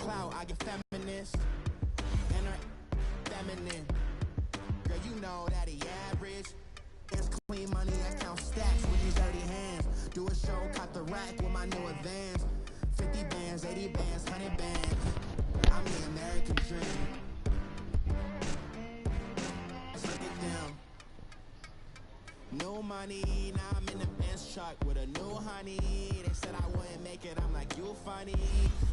clout, I get feminist. And her feminine. Girl, you know that he average. Hands clean money, I count stacks with these dirty hands. Do a show, caught the rack with my new advance. 50 bands, 80 bands, 100 bands. I'm the American dream. Look at them. No money, now I'm in the Benz truck with a new honey. They said I wouldn't make it, I'm like, you funny.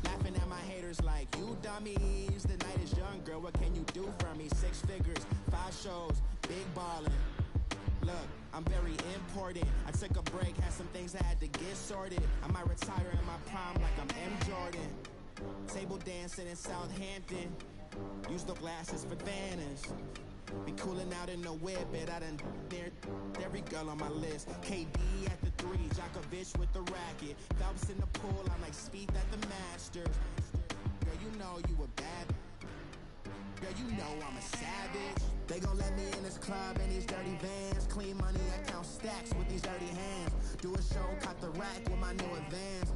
Laughing at my haters like, you dummies. The night is young, girl, what can you do for me? 6 figures, 5 shows, big ballin'. Look, I'm very important. I took a break, had some things I had to get sorted. I might retire in my prime like I'm M. Jordan. Table dancing in Southampton. Use the glasses for Vanish. Be cooling out in the whip, but I done there every girl on my list. KD at the 3, Djokovic with the racket. Phelps in the pool, I'm like Speed at the Masters. Girl, you know you a bad. Girl, you know I'm a savage. They gon' let me in this club in these dirty vans. Clean money, I count stacks with these dirty hands. Do a show, caught the rack with my new advance.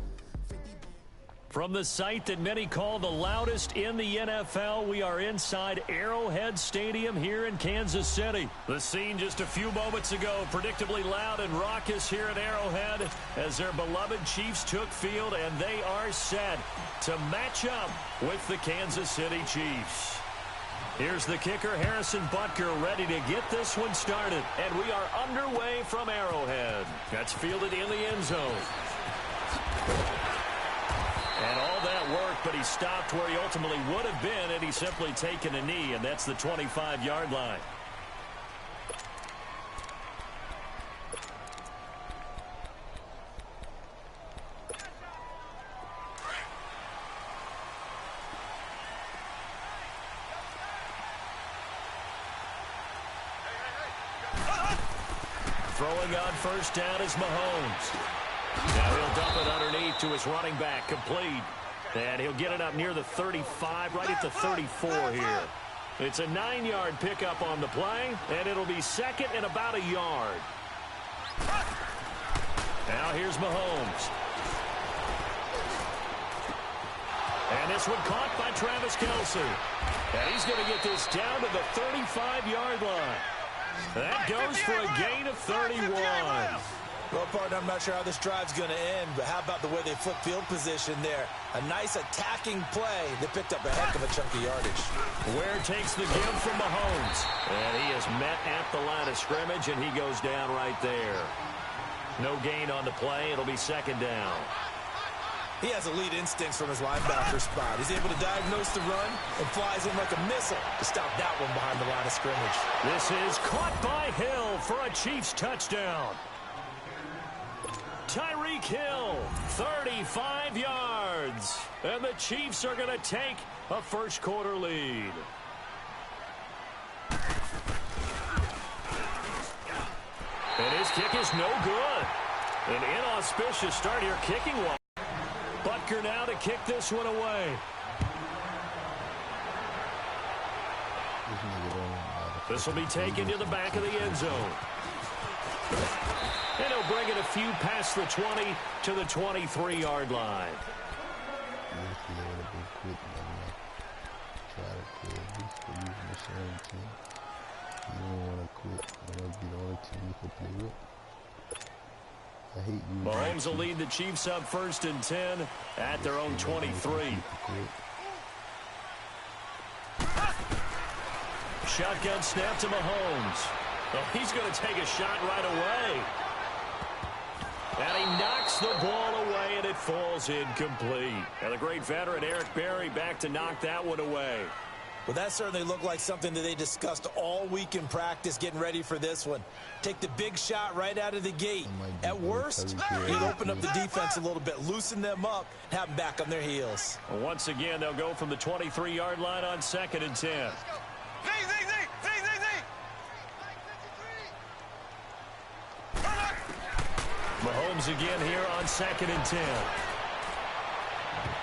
From the site that many call the loudest in the NFL, we are inside Arrowhead Stadium here in Kansas City. The scene just a few moments ago, predictably loud and raucous here at Arrowhead as their beloved Chiefs took field, and they are set to match up with the Kansas City Chiefs. Here's the kicker, Harrison Butker, ready to get this one started. And we are underway from Arrowhead. That's fielded in the end zone. And all that work, but he stopped where he ultimately would have been had he simply taken a knee, and that's the 25-yard line. Throwing on first down is Mahomes. Now he'll dump it underneath to his running back, complete. And he'll get it up near the 35, right at the 34 here. It's a 9-yard pickup on the play, and it'll be second and about a yard. Now here's Mahomes. And this one caught by Travis Kelce. And he's going to get this down to the 35-yard line. That goes for a gain of 31. Well, partner, I'm not sure how this drive's going to end, but how about the way they flip field position there? A nice attacking play. They picked up a heck of a chunk of yardage. Ware takes the give from Mahomes. And he is met at the line of scrimmage, and he goes down right there. No gain on the play. It'll be second down. He has elite instincts from his linebacker spot. He's able to diagnose the run and flies in like a missile to stop that one behind the line of scrimmage. This is caught by Hill for a Chiefs touchdown. Tyreek Hill, 35 yards. And the Chiefs are going to take a first-quarter lead. And his kick is no good. An inauspicious start here kicking-wise. Butker now to kick this one away. This will be taken to the back of the end zone. And he'll bring it a few past the 20 to the 23-yard line. Mahomes will lead the Chiefs up first and 10 at their own 23. Shotgun snap to Mahomes. Oh, he's going to take a shot right away. And he knocks the ball away, and it falls incomplete. And the great veteran Eric Berry back to knock that one away. Well, that certainly looked like something that they discussed all week in practice getting ready for this one. Take the big shot right out of the gate. At worst, you'd open up the defense a little bit, loosen them up, have them back on their heels. Well, once again, they'll go from the 23-yard line on second and 10. Mahomes again here on second and 10.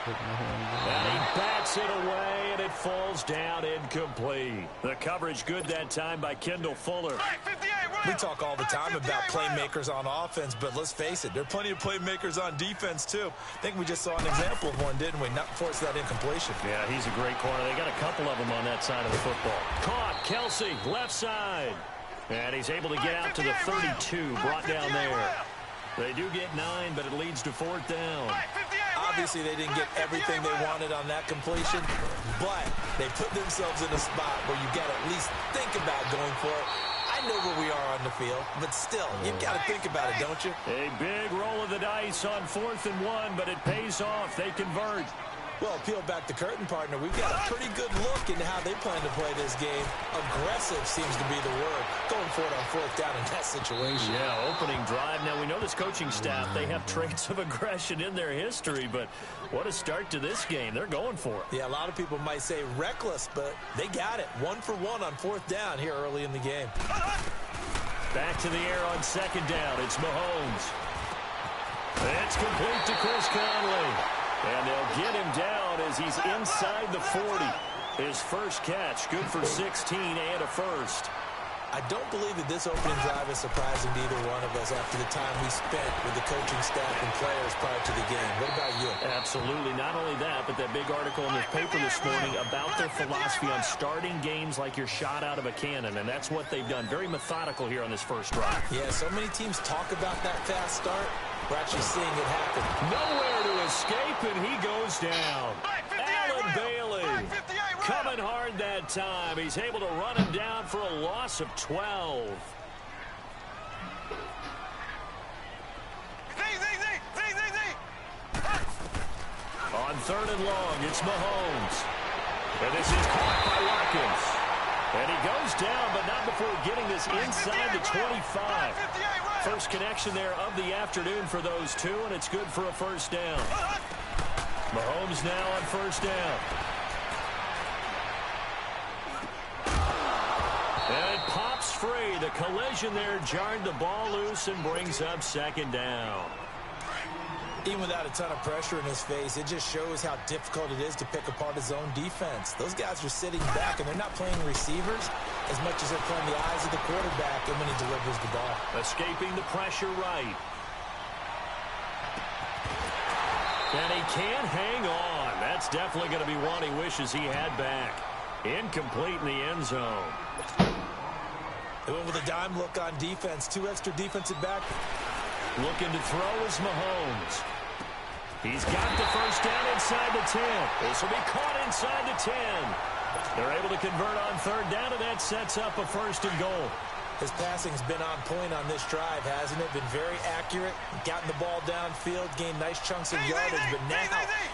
And he bats it away, and it falls down incomplete. The coverage good that time by Kendall Fuller. We talk all the time about playmakers on offense, but let's face it, there are plenty of playmakers on defense, too. I think we just saw an example of one, didn't we? Not force that incompletion. Yeah, he's a great corner. They got a couple of them on that side of the football. Caught, Kelsey, left side. And he's able to get out to the 32, brought down there. They do get 9, but it leads to 4th down. Obviously, they didn't get everything they wanted on that completion, but they put themselves in a spot where you got to at least think about going for it. I know where we are on the field, but still, you've got to think about it, don't you? A big roll of the dice on 4th and 1, but it pays off. They convert. Well, peel back the curtain, partner. We've got a pretty good look into how they plan to play this game. Aggressive seems to be the word. Going for it on 4th down in that situation. Yeah, opening drive. Now, we know this coaching staff, they have traits of aggression in their history, but what a start to this game. They're going for it. Yeah, a lot of people might say reckless, but they got it. 1 for 1 on 4th down here early in the game. Back to the air on 2nd down. It's Mahomes. It's complete to Chris Conley. And they'll get him down as he's inside the 40. His first catch, good for 16 and a first. I don't believe that this opening drive is surprising to either one of us after the time we spent with the coaching staff and players prior to the game. What about you? Absolutely. Not only that, but that big article in the paper this morning about their philosophy on starting games like you're shot out of a cannon, and that's what they've done. Very methodical here on this first drive. Yeah, so many teams talk about that fast start. We're actually seeing it happen. Nowhere to escape, and he goes down. Allen Bailey coming hard that time. He's able to run him down for a loss of 12. On 3rd and long, it's Mahomes. And this is caught by Watkins. And he goes down, but not before getting this inside the 25. First connection there of the afternoon for those two, and it's good for a first down. Mahomes now on 1st down. And it pops free. The collision there jarred the ball loose and brings up 2nd down. Even without a ton of pressure in his face, it just shows how difficult it is to pick apart his own defense. Those guys are sitting back, and they're not playing receivers as much as they're playing the eyes of the quarterback and when he delivers the ball. Escaping the pressure right. And he can't hang on. That's definitely going to be one he wishes he had back. Incomplete in the end zone. They went with a dime look on defense. 2 extra defensive back. Looking to throw is Mahomes. He's got the first down inside the 10. This will be caught inside the 10. They're able to convert on 3rd down, and that sets up a 1st and goal. His passing's been on point on this drive, hasn't it? Been very accurate, gotten the ball downfield, gained nice chunks of yardage. But now,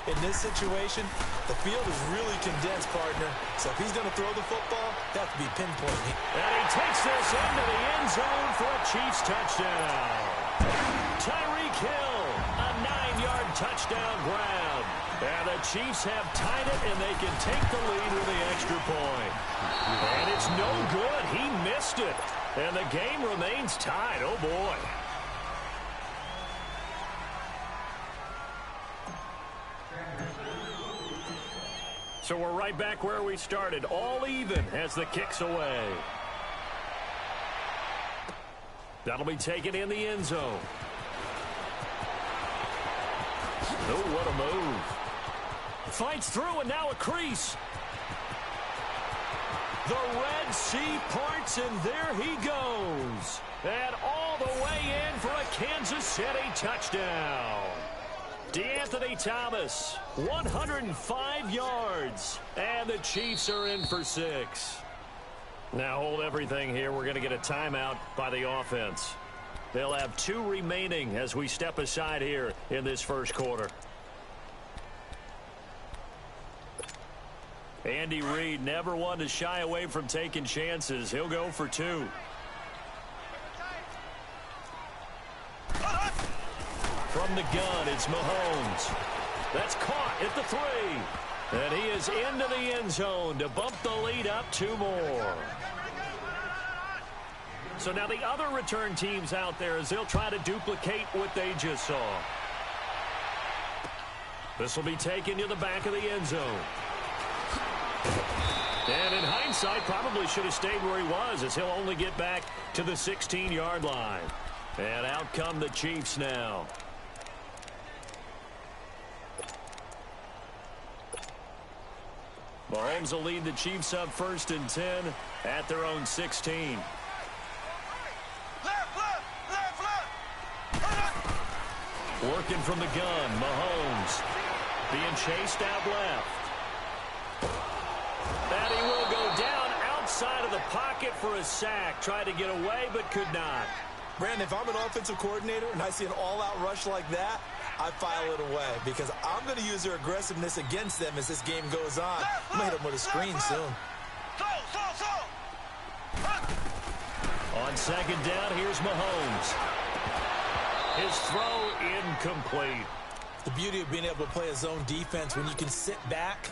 in this situation, the field is really condensed, partner. So if he's going to throw the football, that has to be pinpoint. And he takes this into the end zone for a Chiefs touchdown. Tyreek Hill, a 9-yard touchdown grab. And the Chiefs have tied it, and they can take the lead with the extra point. And it's no good. He missed it. And the game remains tied. Oh, boy. So we're right back where we started. All even as the kick's away. That'll be taken in the end zone. Oh, what a move. Fights through, and now a crease. The Red Sea parts, and there he goes. And all the way in for a Kansas City touchdown. DeAnthony Thomas, 105 yards. And the Chiefs are in for 6. Now hold everything here. We're going to get a timeout by the offense. They'll have 2 remaining as we step aside here in this first quarter. Andy Reid, never one to shy away from taking chances. He'll go for 2. From the gun, it's Mahomes. That's caught at the 3. And he is into the end zone to bump the lead up 2 more. So now the other return teams out there as they'll try to duplicate what they just saw. This will be taken to the back of the end zone. And in hindsight, probably should have stayed where he was, as he'll only get back to the 16-yard line. And out come the Chiefs now. Mahomes will lead the Chiefs up 1st and 10 at their own 16. Working from the gun, Mahomes being chased out left. And he will go down outside of the pocket for a sack. Tried to get away, but could not. Brandon, if I'm an offensive coordinator and I see an all-out rush like that, I file it away because I'm going to use their aggressiveness against them as this game goes on. I'm going to hit them with a screen soon. On 2nd down, here's Mahomes. His throw incomplete. The beauty of being able to play a zone defense when you can sit back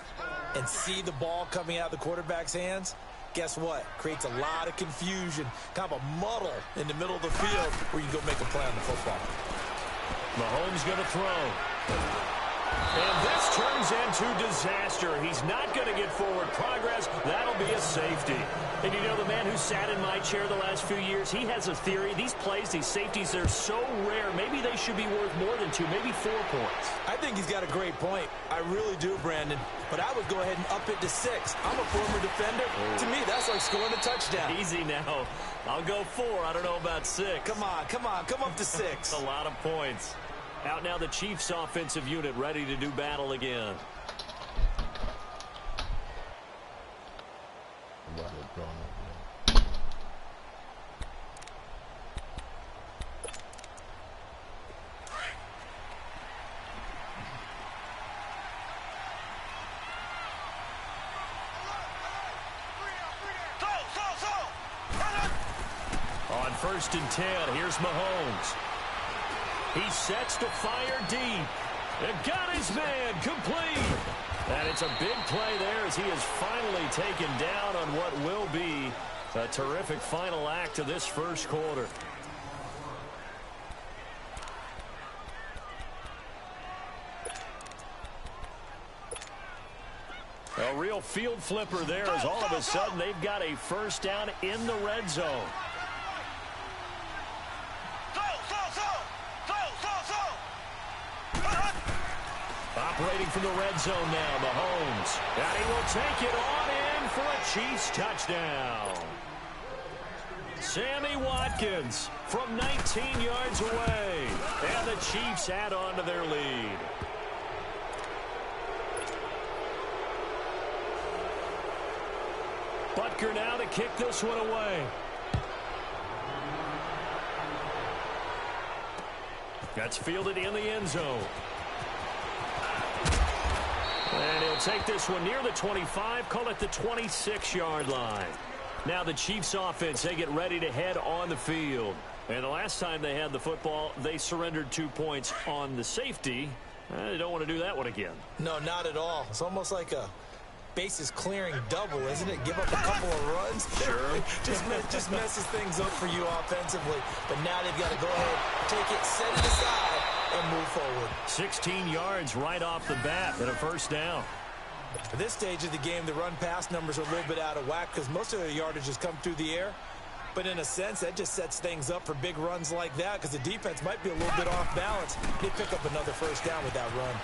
and see the ball coming out of the quarterback's hands, guess what? Creates a lot of confusion, kind of a muddle in the middle of the field where you go make a play on the football. Mahomes going to throw. And this turns into disaster. He's not going to get forward progress. That'll be a safety. And you know, the man who sat in my chair the last few years, he has a theory. These plays, these safeties, they're so rare. Maybe they should be worth more than 2, maybe 4 points. I think he's got a great point. I really do, Brandon. But I would go ahead and up it to 6. I'm a former defender. To me, that's like scoring a touchdown. Easy now. I'll go 4. I don't know about 6. Come on. Come up to 6. A lot of points. Out now the Chiefs offensive unit ready to do battle again. On 1st and 10, here's Mahomes. He sets to fire deep. And got his man complete. And it's a big play there as he is finally taken down on what will be a terrific final act of this first quarter. A real field flipper there as all of a sudden they've got a first down in the red zone. Operating from the red zone now, Mahomes. And he will take it on in for a Chiefs touchdown. Sammy Watkins from 19 yards away. And the Chiefs add on to their lead. Butker now to kick this one away. That's fielded in the end zone. And he'll take this one near the 25, call it the 26-yard line. Now the Chiefs offense, they get ready to head on the field. And the last time they had the football, they surrendered 2 points on the safety. They don't want to do that one again. No, not at all. It's almost like a bases clearing double, isn't it? Give up a couple of runs. Sure. just messes things up for you offensively. But now they've got to go ahead, take it, set it aside, and move forward. 16 yards right off the bat and a first down. At this stage of the game, the run-pass numbers are a little bit out of whack because most of their yardage has come through the air. But in a sense, that just sets things up for big runs like that because the defense might be a little bit off balance. They pick up another first down with that run.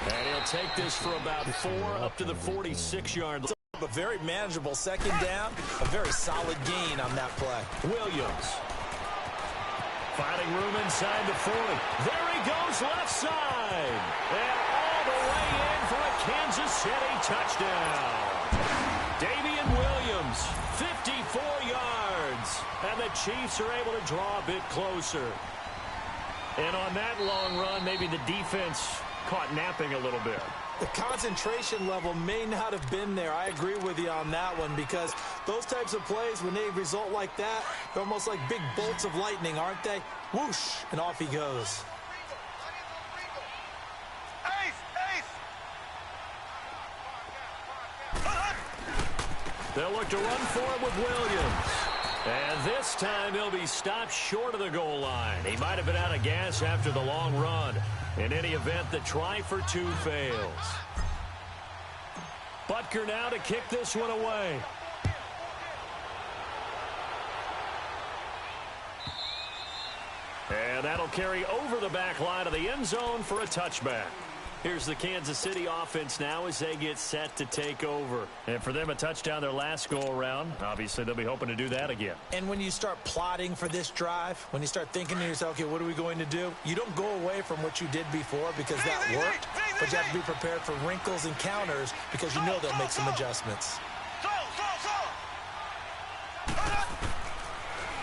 And he'll take this for about 4 up to the 46-yard line. A very manageable second down, a very solid gain on that play. Williams. Finding room inside the 40. There he goes left side. And all the way in for a Kansas City touchdown. Damian Williams, 54 yards. And the Chiefs are able to draw a bit closer. And on that long run, maybe the defense caught napping a little bit. The concentration level may not have been there. I agree with you on that one because those types of plays, when they result like that, they're almost like big bolts of lightning, aren't they? Whoosh, and off he goes. They'll look to run for it with Williams. And this time he'll be stopped short of the goal line. He might have been out of gas after the long run. In any event, the try for 2 fails. Butker now to kick this one away. And that'll carry over the back line of the end zone for a touchback. Here's the Kansas City offense now as they get set to take over. And for them, a touchdown their last go-around. Obviously, they'll be hoping to do that again. And when you start plotting for this drive, when you start thinking to yourself, okay, what are we going to do? You don't go away from what you did before because that worked, but you have to be prepared for wrinkles and counters because you know they'll make some adjustments.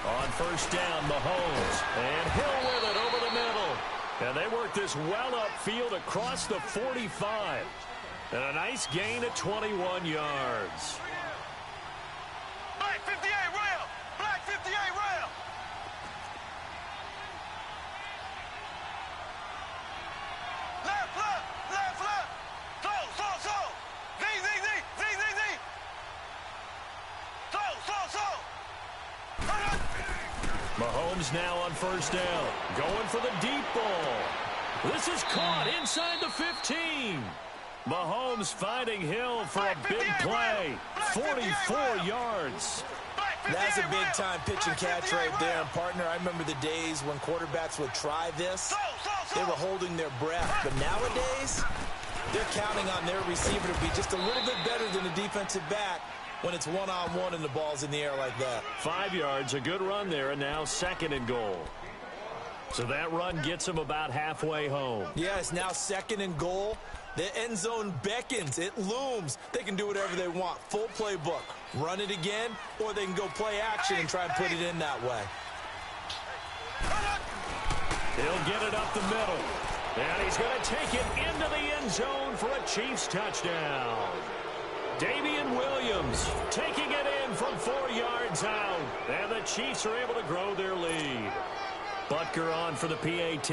On first down, Mahomes. And Hill with it over the middle. And they work this well upfield across the 45. And a nice gain of 21 yards. Black 58 rail! Black 58 rail! Left, left, left, left! So! Z! So! Mahomes now on first down. Going for the deep ball. This is caught inside the 15. Mahomes finding Hill for a big play. 44 yards. That's a big-time pitch and catch right there. And, partner, I remember the days when quarterbacks would try this. They were holding their breath. But nowadays, they're counting on their receiver to be just a little bit better than the defensive back when it's one-on-one and the ball's in the air like that. 5 yards, a good run there, and now second and goal. So that run gets him about halfway home. Yeah, it's now second and goal. The end zone beckons. It looms. They can do whatever they want. Full playbook. Run it again, or they can go play action and try and put it in that way. He'll get it up the middle. And he's going to take it into the end zone for a Chiefs touchdown. Damian Williams taking it in from 4 yards out. And the Chiefs are able to grow their lead. Butker on for the PAT.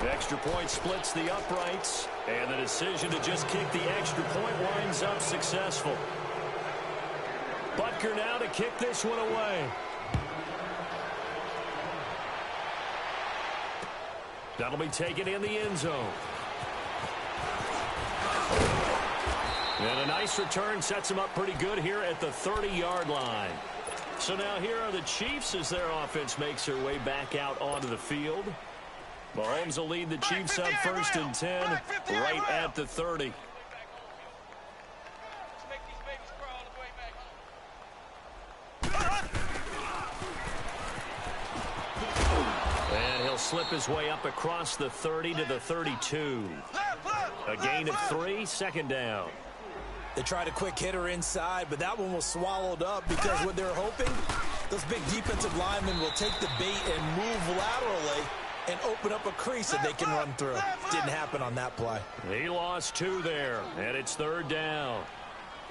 The extra point splits the uprights. And the decision to just kick the extra point winds up successful. Butker now to kick this one away. That'll be taken in the end zone. And a nice return sets them up pretty good here at the 30-yard line. So now here are the Chiefs as their offense makes their way back out onto the field. Mahomes will lead the Chiefs up first and 10 right at the 30. And he'll slip his way up across the 30 to the 32. A gain of 3, second down. They tried a quick hitter inside, but that one was swallowed up because what they're hoping, those big defensive linemen will take the bait and move laterally and open up a crease that they can run through. Didn't happen on that play. He lost 2 there, and it's third down.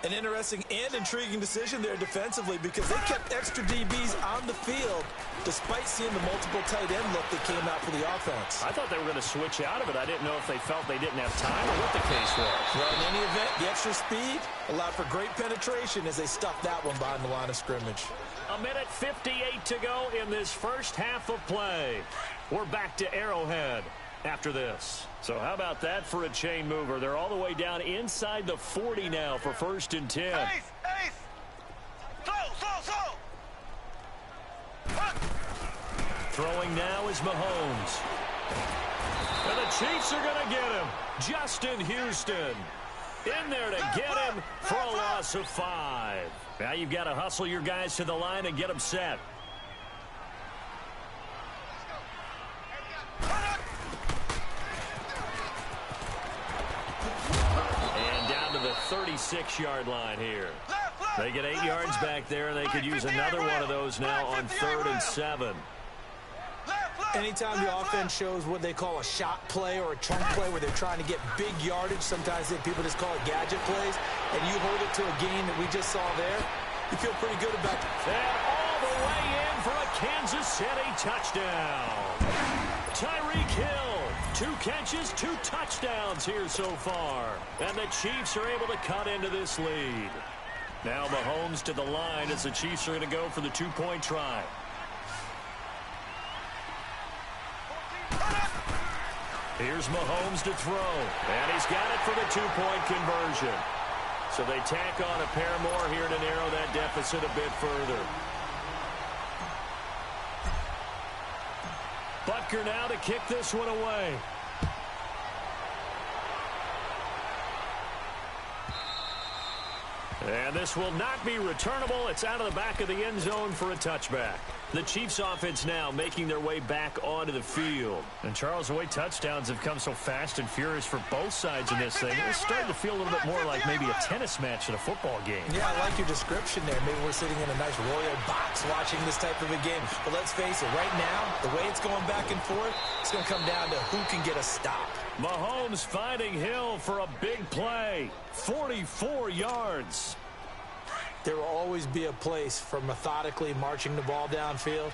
An interesting and intriguing decision there defensively because they kept extra DBs on the field despite seeing the multiple tight end look that came out for the offense. I thought they were going to switch out of it. I didn't know if they felt they didn't have time or what the case was. Well, in any event, the extra speed allowed for great penetration as they stuffed that one behind the line of scrimmage. A minute 58 to go in this first half of play. We're back to Arrowhead after this. So how about that for a chain mover? They're all the way down inside the 40 now for first and 10. Ace! So! Throwing now is Mahomes. And the Chiefs are going to get him. Justin Houston in there to get him for a loss of 5. Now you've got to hustle your guys to the line and get them set. And down to the 36-yard line here. They get 8 yards back there, and they could use another one of those now on 3rd and 7. Anytime the offense shows what they call a shot play or a chunk play where they're trying to get big yardage, sometimes people just call it gadget plays, and you hold it to a gain that we just saw there, you feel pretty good about it. And all the way in for a Kansas City touchdown. Tyreek Hill, 2 catches, 2 touchdowns here so far. And the Chiefs are able to cut into this lead. Now Mahomes to the line as the Chiefs are going to go for the 2-point try. Here's Mahomes to throw. And he's got it for the two-point conversion. So they tack on a pair more here to narrow that deficit a bit further. Butker now to kick this one away. And this will not be returnable. It's out of the back of the end zone for a touchback. The Chiefs offense now making their way back onto the field. And Charles, the way touchdowns have come so fast and furious for both sides in this thing, it's starting to feel a little bit more like maybe a tennis match in a football game. Yeah, I like your description there. Maybe we're sitting in a nice royal box watching this type of a game. But let's face it, right now, the way it's going back and forth, it's going to come down to who can get a stop. Mahomes finding Hill for a big play. 44 yards. There will always be a place for methodically marching the ball downfield.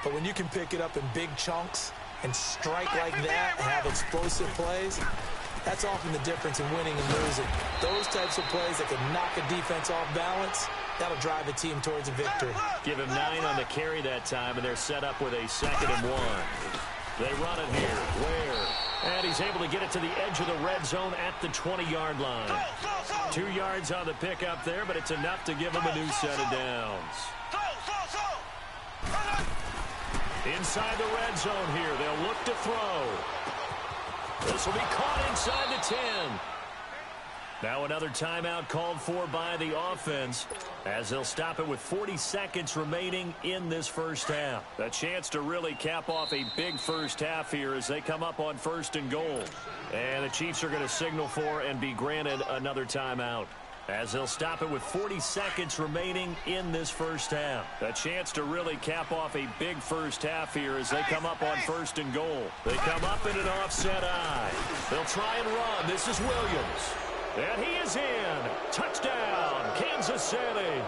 But when you can pick it up in big chunks and strike like that and have explosive plays, that's often the difference in winning and losing. Those types of plays that can knock a defense off balance, that'll drive a team towards a victory. Give him 9 on the carry that time, and they're set up with a 2nd and 1. They run it here. Ware. And he's able to get it to the edge of the red zone at the 20-yard line. 2 yards on the pickup there, but it's enough to give him a new set of downs. Inside the red zone here. They'll look to throw. This will be caught inside the 10. Now another timeout called for by the offense as they'll stop it with 40 seconds remaining in this first half. A chance to really cap off a big first half here as they come up on 1st and goal. And the Chiefs are going to signal for and be granted another timeout as they'll stop it with 40 seconds remaining in this first half. A chance to really cap off a big first half here as they come up on 1st and goal. They come up in an offset eye. They'll try and run. This is Williams. And he is in. Touchdown, Kansas City.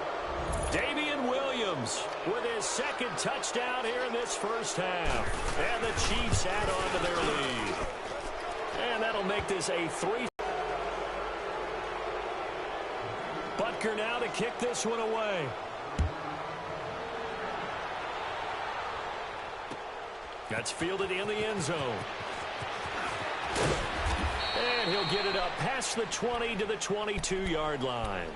Damian Williams with his 2nd touchdown here in this first half. And the Chiefs add on to their lead. And that'll make this a 3. Butker now to kick this one away. That's fielded in the end zone. And he'll get it up past the 20 to the 22-yard line.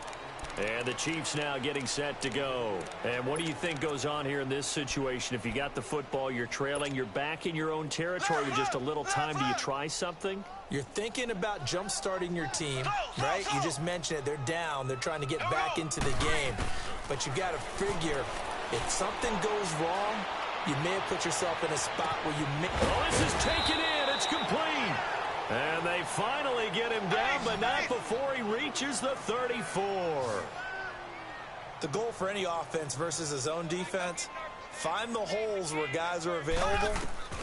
And the Chiefs now getting set to go. And what do you think goes on here in this situation? If you got the football, you're trailing, you're back in your own territory with just a little time. Do you try something? You're thinking about jump-starting your team, right? You just mentioned it. They're down. They're trying to get back into the game. But you got to figure if something goes wrong, you may have put yourself in a spot where you may... Oh, this is taken in. It's complete. And they finally get him down, but not before he reaches the 34. The goal for any offense versus his own defense, find the holes where guys are available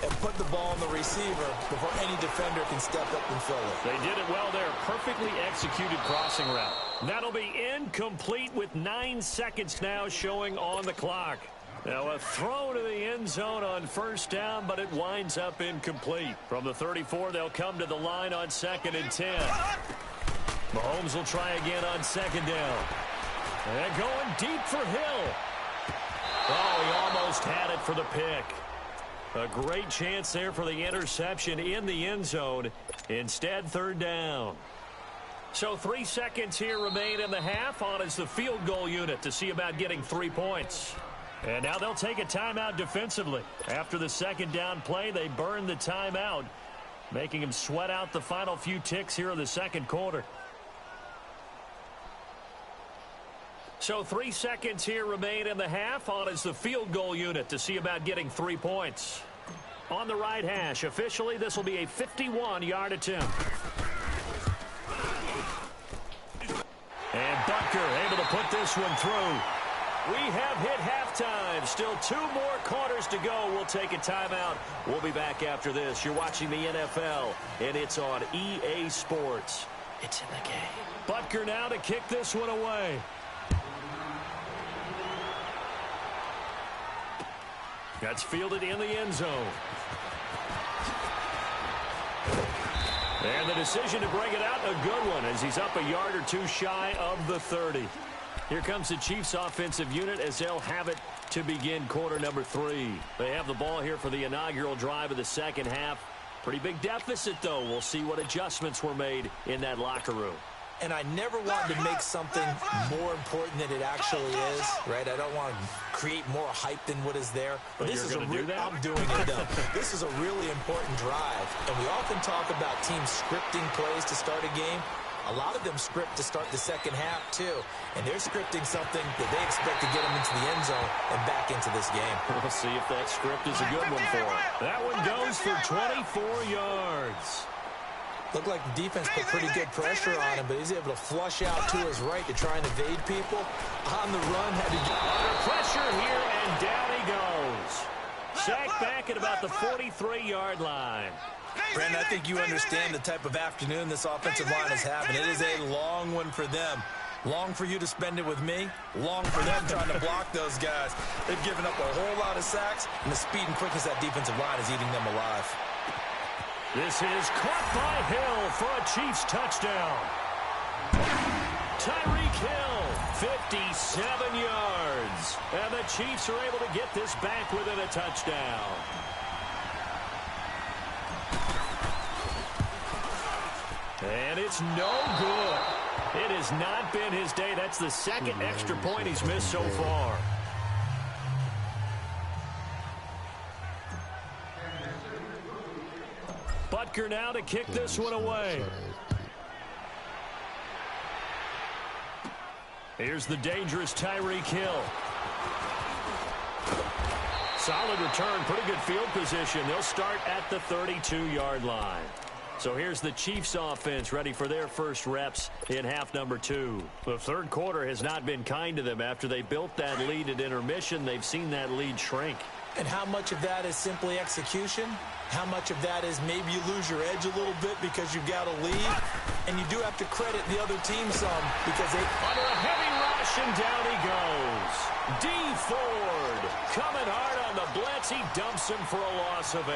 and put the ball on the receiver before any defender can step up and fill it. They did it well there. Perfectly executed crossing route. That'll be incomplete with 9 seconds now showing on the clock. Now a throw to the end zone on 1st down, but it winds up incomplete. From the 34, they'll come to the line on 2nd and 10. Mahomes will try again on 2nd down. And going deep for Hill. Oh, he almost had it for the pick. A great chance there for the interception in the end zone. Instead, 3rd down. So 3 seconds here remain in the half. On is the field goal unit to see about getting 3 points. And now they'll take a timeout defensively. After the 2nd down play, they burn the timeout, making him sweat out the final few ticks here in the 2nd quarter. So 3 seconds here remain in the half. On is the field goal unit to see about getting 3 points. On the right hash, officially, this will be a 51-yard attempt. And Butker able to put this one through. We have hit halftime. Still 2 more quarters to go. We'll take a timeout. We'll be back after this. You're watching the NFL, and it's on EA Sports. It's in the game. Butker now to kick this one away. That's fielded in the end zone. And the decision to bring it out, a good one, as he's up a yard or 2 shy of the 30. Here comes the Chiefs offensive unit as they'll have it to begin quarter number 3. They have the ball here for the inaugural drive of the 2nd half. Pretty big deficit, though. We'll see what adjustments were made in that locker room. And I never want to make something more important than it actually is, right? I don't want to create more hype than what is there. But this is I'm doing it, though. This is a really important drive. And we often talk about teams scripting plays to start a game. A lot of them script to start the second half, too. And they're scripting something that they expect to get them into the end zone and back into this game. We'll see if that script is a good one for them. That one goes for 24 yards. Looked like the defense put pretty good pressure on him, but he's able to flush out to his right to try and evade people. On the run, had to get under pressure here, and down he goes. Sacked back at about the 43-yard line. Brandon, I think you understand the type of afternoon this offensive line is having. It is a long one for them. Long for you to spend it with me. Long for them trying to block those guys. They've given up a whole lot of sacks, and the speed and quickness of that defensive line is eating them alive. This is caught by Hill for a Chiefs touchdown. Tyreek Hill, 57 yards. And the Chiefs are able to get this back within a touchdown. And it's no good. It has not been his day. That's the second extra point he's missed so far. Butker now to kick this one away. Here's the dangerous Tyreek Hill. Solid return, pretty good field position. They'll start at the 32-yard line. So here's the Chiefs offense ready for their first reps in half number 2. The third quarter has not been kind to them. After they built that lead at intermission, they've seen that lead shrink. And how much of that is simply execution? How much of that is maybe you lose your edge a little bit because you've got a lead? And you do have to credit the other team some because they... Under a heavy rush, and down he goes. D. Ford coming hard on the blitz. He dumps him for a loss of 8.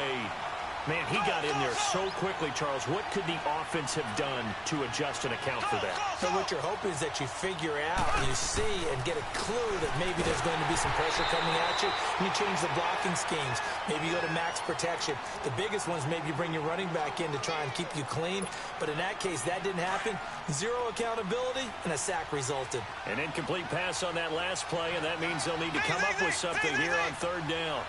Man, he got in there so quickly, Charles. What could the offense have done to adjust and account for that? So what you're hoping is that you figure out, you see, and get a clue that maybe there's going to be some pressure coming at you, and you change the blocking schemes. Maybe you go to max protection. The biggest ones, maybe you bring your running back in to try and keep you clean. But in that case, that didn't happen. Zero accountability, and a sack resulted. An incomplete pass on that last play, and that means they'll need to come up with something here on third down.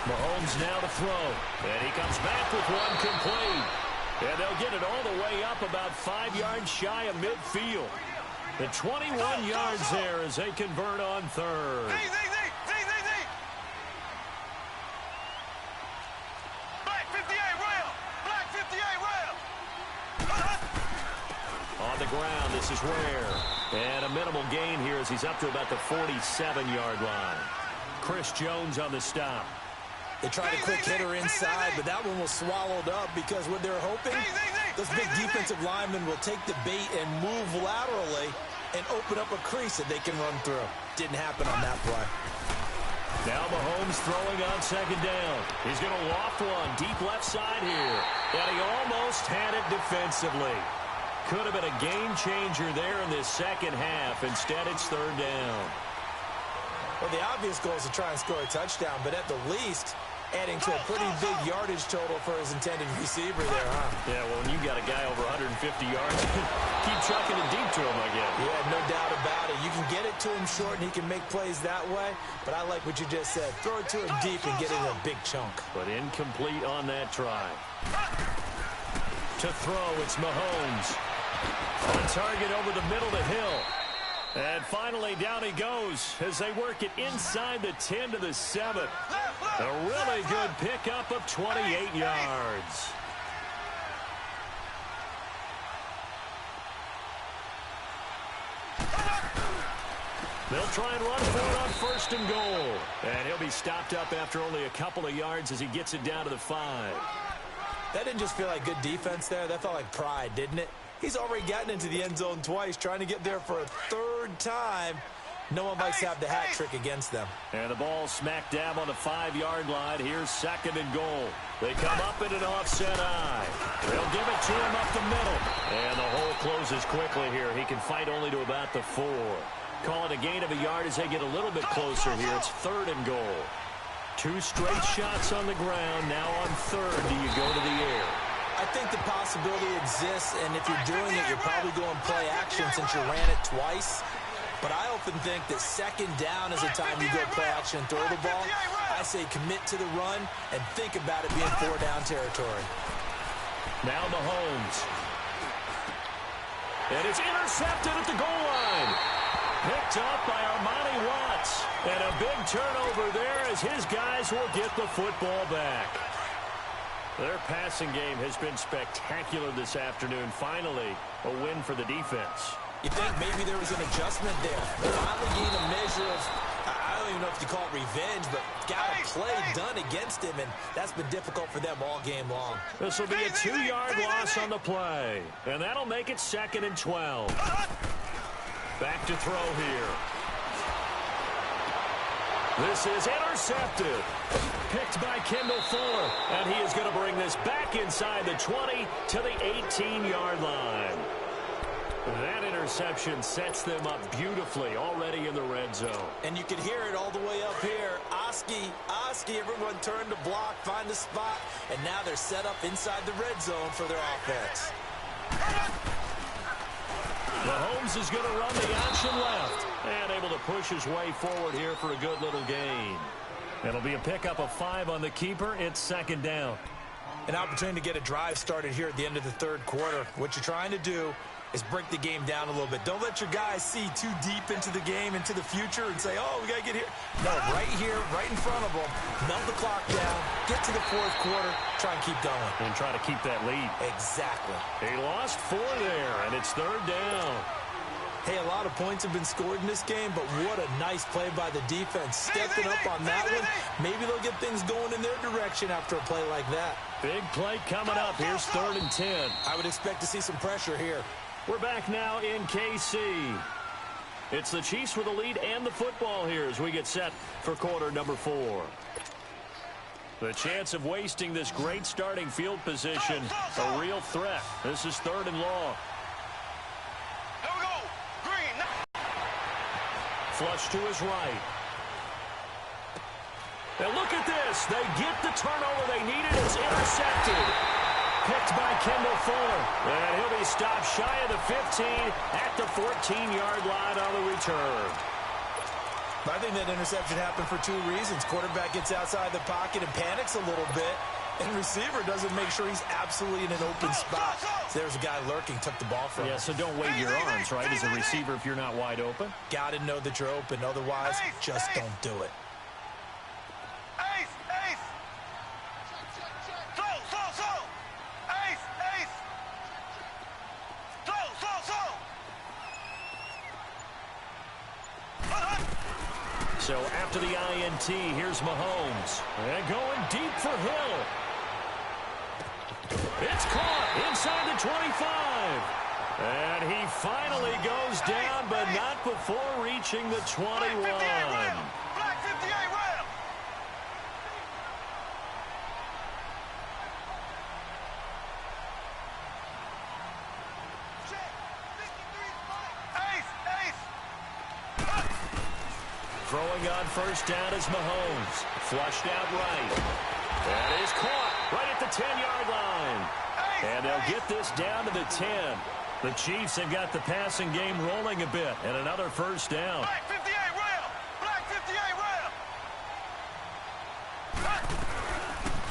Mahomes now to throw. And he comes back with one complete. And they'll get it all the way up about 5 yards shy of midfield. The 21 yards there as they convert on third. Black 58 rail. Black 58 rail. On the ground, this is Ware. And a minimal gain here as he's up to about the 47-yard line. Chris Jones on the stop. They tried a quick hitter inside, but that one was swallowed up because what they're hoping, those big defensive linemen will take the bait and move laterally and open up a crease that they can run through. Didn't happen on that play. Now Mahomes throwing on second down. He's going to loft one deep left side here. And he almost had it defensively. Could have been a game changer there in this second half. Instead, it's third down. Well, the obvious goal is to try and score a touchdown, but at the least, adding to a pretty big yardage total for his intended receiver there, huh? Yeah, well, when you got a guy over 150 yards, keep chucking it deep to him, I guess. Yeah, no doubt about it. You can get it to him short, and he can make plays that way, but I like what you just said. Throw it to him deep and get it in a big chunk. But incomplete on that try. To throw, it's Mahomes. On target over the middle to Hill. And finally, down he goes as they work it inside the 10 to the 7. A really good pickup of 28 yards. They'll try and run for it on first and goal. And he'll be stopped up after only a couple of yards as he gets it down to the 5. That didn't just feel like good defense there. That felt like pride, didn't it? He's already gotten into the end zone twice, trying to get there for a third time. No one likes to have the hat trick against them. And the ball smack dab on the 5-yard line. Here's 2nd and goal. They come up in an offset eye. They'll give it to him up the middle. And the hole closes quickly here. He can fight only to about the 4. Call it a gain of a yard as they get a little bit closer here. It's 3rd and goal. 2 straight shots on the ground. Now on 3rd, do you go to the air? I think the possibility exists, and if you're doing it, you're probably going play action since you ran it twice. But I often think that 2nd down is the time you go play action and throw the ball. I say commit to the run and think about it being 4-down territory. Now Mahomes. And it's intercepted at the goal line. Picked up by Armani Watts. And a big turnover there as his guys will get the football back. Their passing game has been spectacular this afternoon. Finally, a win for the defense. You think maybe there was an adjustment there. Finally gained a measure of, I don't even know if you call it revenge, but got a play done against him, and that's been difficult for them all game long. This will be a 2-yard loss on the play, and that'll make it 2nd and 12. Back to throw here. This is intercepted. Picked by Kendall Fuller, and he is going to bring this back inside the 20 to the 18-yard line. That interception sets them up beautifully already in the red zone. And you can hear it all the way up here. Oski, everyone turned to block, find a spot, and now they're set up inside the red zone for their offense. Mahomes is going to run the option left and able to push his way forward here for a good little gain. It'll be a pickup of 5 on the keeper. It's 2nd down. An opportunity to get a drive started here at the end of the 3rd quarter. What you're trying to do is break the game down a little bit. Don't let your guys see too deep into the game, into the future, and say, oh, we got to get here. No, right here, right in front of them, melt the clock down, get to the 4th quarter, try and keep going. And try to keep that lead. Exactly. He lost 4 there, and it's 3rd down. Hey, a lot of points have been scored in this game, but what a nice play by the defense. Stepping up on that one, maybe they'll get things going in their direction after a play like that. Big play coming up. Here's 3rd and 10. I would expect to see some pressure here. We're back now in KC. It's the Chiefs with the lead and the football here as we get set for quarter number 4. The chance of wasting this great starting field position, a real threat. This is 3rd and long. Here we go. Green. Flush to his right. And look at this. They get the turnover they needed. It's intercepted. Picked by Kendall Fuller. And he'll be stopped shy of the 15 at the 14-yard line on the return. I think that interception happened for 2 reasons. Quarterback gets outside the pocket and panics a little bit. And receiver doesn't make sure he's absolutely in an open spot. So there's a guy lurking, took the ball from him. Yeah, so don't wave your arms, right, as a receiver if you're not wide open. Got to know that you're open. Otherwise, just don't do it. So after the INT, here's Mahomes. And going deep for Hill. It's caught inside the 25. And he finally goes down, but not before reaching the 21. Black 58 Ram. Throwing on 1st down is Mahomes. Flushed out right. That is caught right at the 10-yard line. And they'll get this down to the 10. The Chiefs have got the passing game rolling a bit. And another 1st down. Black 58 Ram. Black 58 Ram.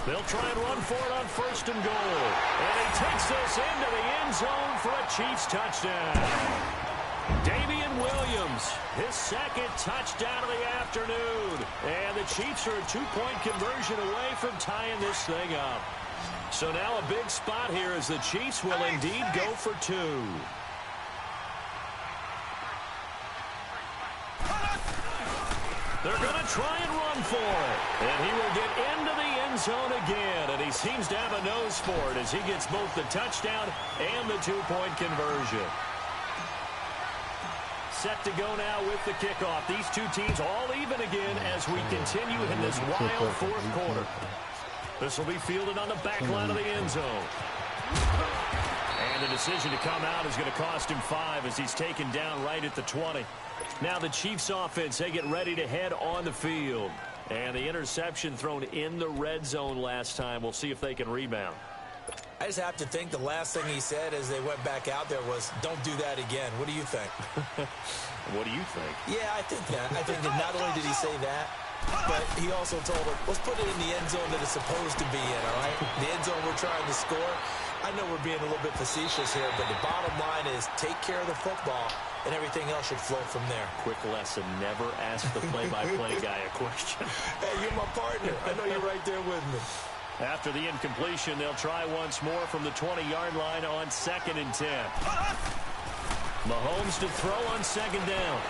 They'll try and run for it on 1st and goal. And he takes this into the end zone for a Chiefs touchdown. Damian Williams, his 2nd touchdown of the afternoon. And the Chiefs are a 2-point conversion away from tying this thing up. So now a big spot here as the Chiefs will indeed go for 2. They're going to try and run for it. And he will get into the end zone again. And he seems to have a nose for it as he gets both the touchdown and the 2-point conversion. Set to go now with the kickoff. These two teams all even again as we continue in this wild fourth quarter. This will be fielded on the back line of the end zone. And the decision to come out is going to cost him 5 as he's taken down right at the 20. Now the Chiefs offense, they get ready to head on the field. And the interception thrown in the red zone last time. We'll see if they can rebound. I just have to think the last thing he said as they went back out there was, don't do that again. What do you think? What do you think? Yeah, I think that. I think that not only did he say that, but he also told him, let's put it in the end zone that it's supposed to be in, all right? The end zone we're trying to score. I know we're being a little bit facetious here, but the bottom line is take care of the football, and everything else should flow from there. Quick lesson, never ask the play-by-play guy a question. Hey, you're my partner. I know you're right there with me. After the incompletion, they'll try once more from the 20-yard line on 2nd and 10. Mahomes to throw on 2nd down.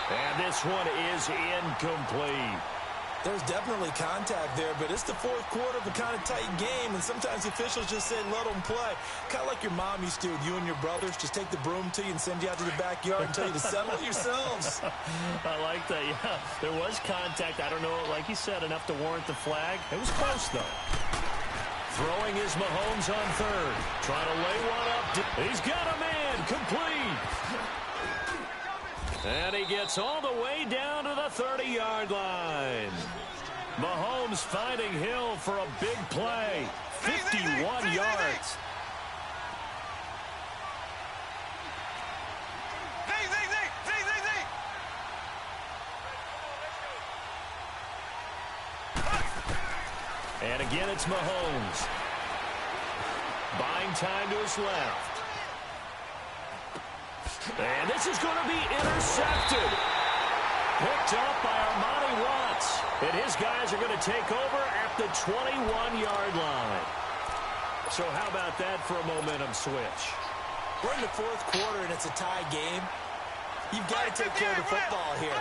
And this one is incomplete. There's definitely contact there, but it's the fourth quarter of a kind of tight game, and sometimes officials just say, let them play. Kind of like your mom used to with you and your brothers. Just take the broom to you and send you out to the backyard and tell you to settle it yourselves. I like that, yeah. There was contact. I don't know, like you said, enough to warrant the flag. It was close, though. Throwing is Mahomes on 3rd. Trying to lay one up. He's got a man. Complete. And he gets all the way down to the 30-yard line. Mahomes finding Hill for a big play. 51 yards. And again, it's Mahomes. Buying time to his left. And this is going to be intercepted. Picked up by Armani Watts. And his guys are going to take over at the 21-yard line. So how about that for a momentum switch? We're in the fourth quarter, and it's a tie game. You've got to take care of the football here.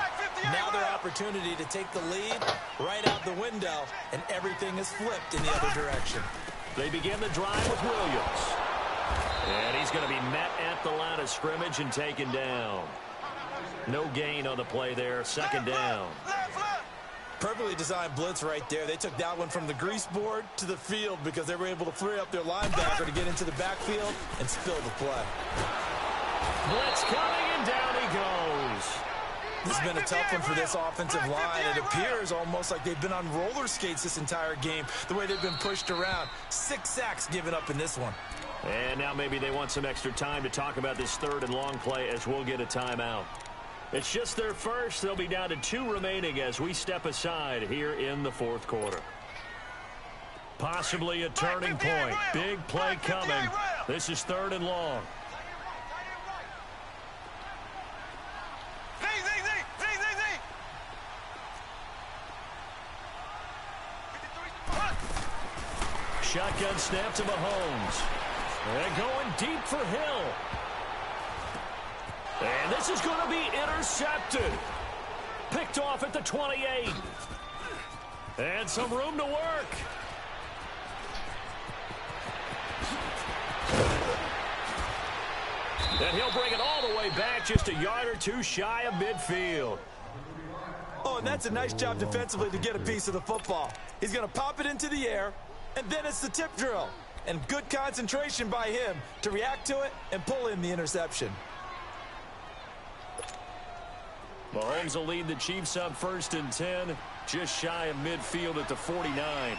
Now their opportunity to take the lead right out the window, and everything is flipped in the other direction. They begin the drive with Williams. And he's going to be met at the line of scrimmage and taken down. No gain on the play there. 2nd down. Perfectly designed blitz right there. They took that one from the grease board to the field because they were able to free up their linebacker to get into the backfield and spill the play. Blitz coming, and down he goes. This has been a tough one for this offensive line. It appears almost like they've been on roller skates this entire game, the way they've been pushed around. 6 sacks given up in this one. And now maybe they want some extra time to talk about this 3rd and long play as we'll get a timeout. It's just their first. They'll be down to 2 remaining as we step aside here in the fourth quarter. Possibly a turning point. Big play coming. This is 3rd and long. Shotgun snap to Mahomes. And going deep for Hill. And this is going to be intercepted. Picked off at the 28. And some room to work. And he'll bring it all the way back just a yard or 2 shy of midfield. Oh, and that's a nice job defensively to get a piece of the football. He's going to pop it into the air, and then it's the tip drill. And good concentration by him to react to it and pull in the interception. Mahomes will lead the Chiefs up 1st and 10, just shy of midfield at the 49.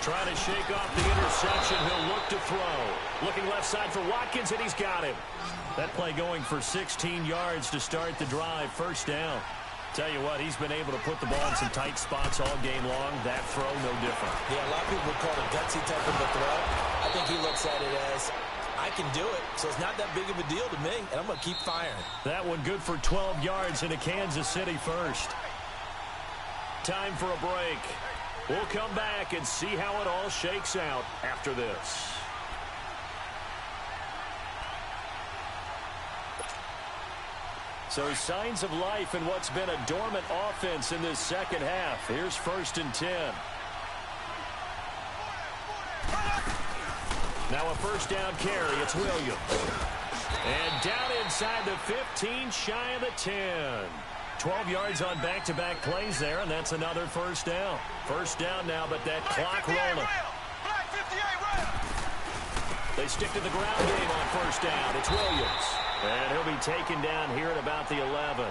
Trying to shake off the interception. He'll look to throw. Looking left side for Watkins, and he's got him. That play going for 16 yards to start the drive. 1st down. Tell you what, he's been able to put the ball in some tight spots all game long. That throw, no different. Yeah, a lot of people would call it a gutsy type of a throw. I think he looks at it as, I can do it, so it's not that big of a deal to me, and I'm going to keep firing. That one good for 12 yards into Kansas City 1st. Time for a break. We'll come back and see how it all shakes out after this. So signs of life in what's been a dormant offense in this second half. Here's 1st and 10. Now a first down carry. It's Williams. And down inside the 15, shy of the 10. 12 yards on back-to-back plays there, and that's another first down. First down now, but that clock rolling. They stick to the ground game on first down. It's Williams. And he'll be taken down here at about the 11.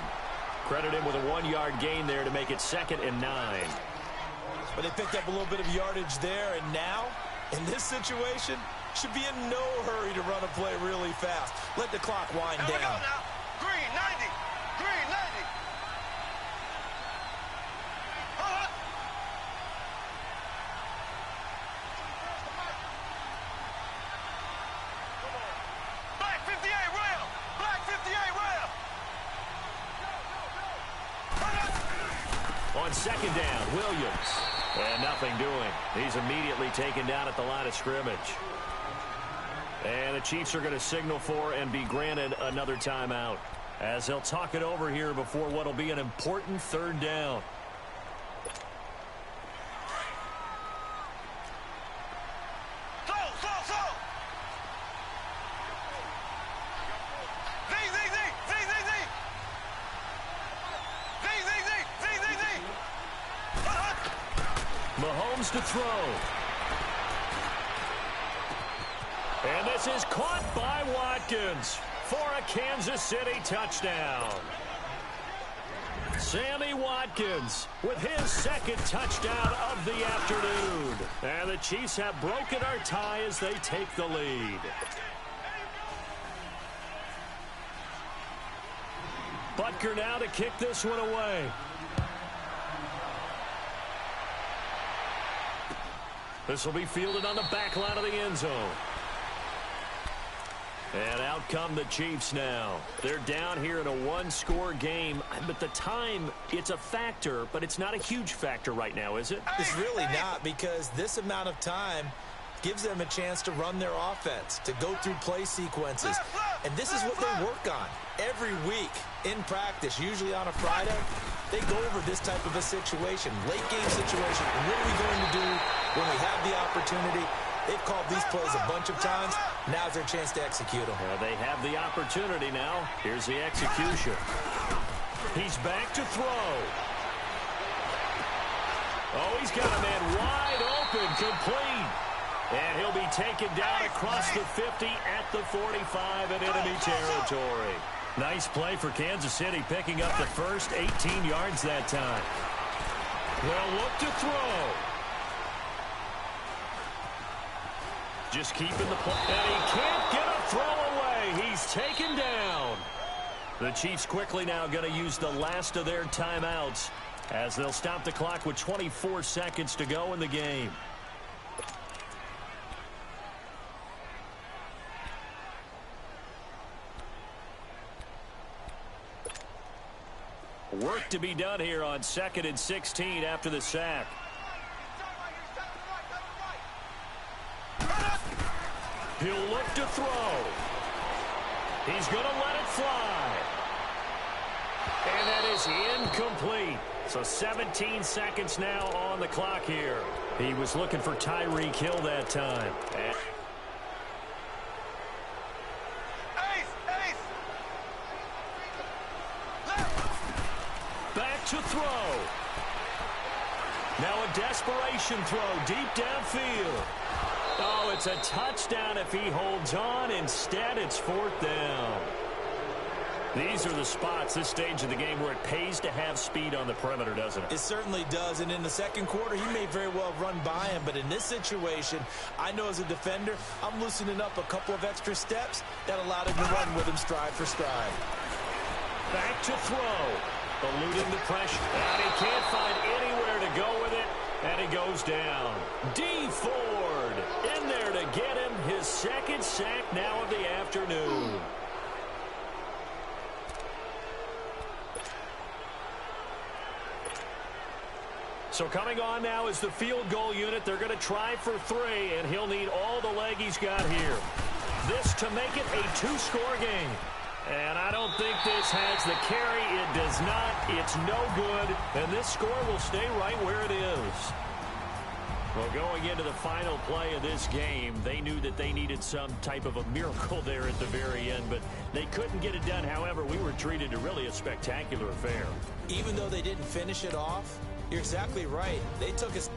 Credit him with a 1-yard gain there to make it 2nd and 9. But they picked up a little bit of yardage there, and now, in this situation, should be in no hurry to run a play really fast. Let the clock wind down. Here we go now. Green, 90. Green, 90. Black 58 rail. Black 58 rail. On second down, Williams. And nothing doing. He's immediately taken down at the line of scrimmage. And the Chiefs are going to signal for and be granted another timeout, as they'll talk it over here before what will be an important 3rd down. Mahomes to throw. And this is caught by Watkins for a Kansas City touchdown. Sammy Watkins with his 2nd touchdown of the afternoon. And the Chiefs have broken our tie as they take the lead. Butker now to kick this one away. This will be fielded on the back line of the end zone. And out come the Chiefs now. They're down here in a 1-score game. But the time, it's a factor, but it's not a huge factor right now, is it? It's really not, because this amount of time gives them a chance to run their offense, to go through play sequences. And this is what they work on every week in practice, usually on a Friday. They go over this type of a situation, late game situation. And what are we going to do when we have the opportunity? They've called these plays a bunch of times. Now's their chance to execute them. They have the opportunity now. Here's the execution. He's back to throw. Oh, he's got a man wide open, complete. And he'll be taken down across the 50 at the 45 in enemy territory. Nice play for Kansas City, picking up the first 18 yards that time. They'll look to throw. Just keeping the play. And he can't get a throw away. He's taken down. The Chiefs quickly now going to use the last of their timeouts as they'll stop the clock with 24 seconds to go in the game. Work to be done here on 2nd and 16 after the sack. He'll look to throw. He's going to let it fly. And that is incomplete. So 17 seconds now on the clock here. He was looking for Tyreek Hill that time. Back to throw. Now a desperation throw deep downfield. Oh, it's a touchdown if he holds on. Instead, it's 4th down. These are the spots, this stage of the game, where it pays to have speed on the perimeter, doesn't it? It certainly does, and in the second quarter, he may very well run by him, but in this situation, I know as a defender, I'm loosening up a couple of extra steps that allowed him to run with him stride for stride. Back to throw. Eluding the pressure. And he can't find anywhere to go with it, and he goes down. D. Ford in there to get him his 2nd sack now of the afternoon. So coming on now is the field goal unit. They're going to try for 3, and he'll need all the leg he's got here. This to make it a 2-score game. And I don't think this has the carry. It does not. It's no good. And this score will stay right where it is. Well, going into the final play of this game, they knew that they needed some type of a miracle there at the very end, but they couldn't get it done. However, we were treated to really a spectacular affair. Even though they didn't finish it off, you're exactly right. They took us.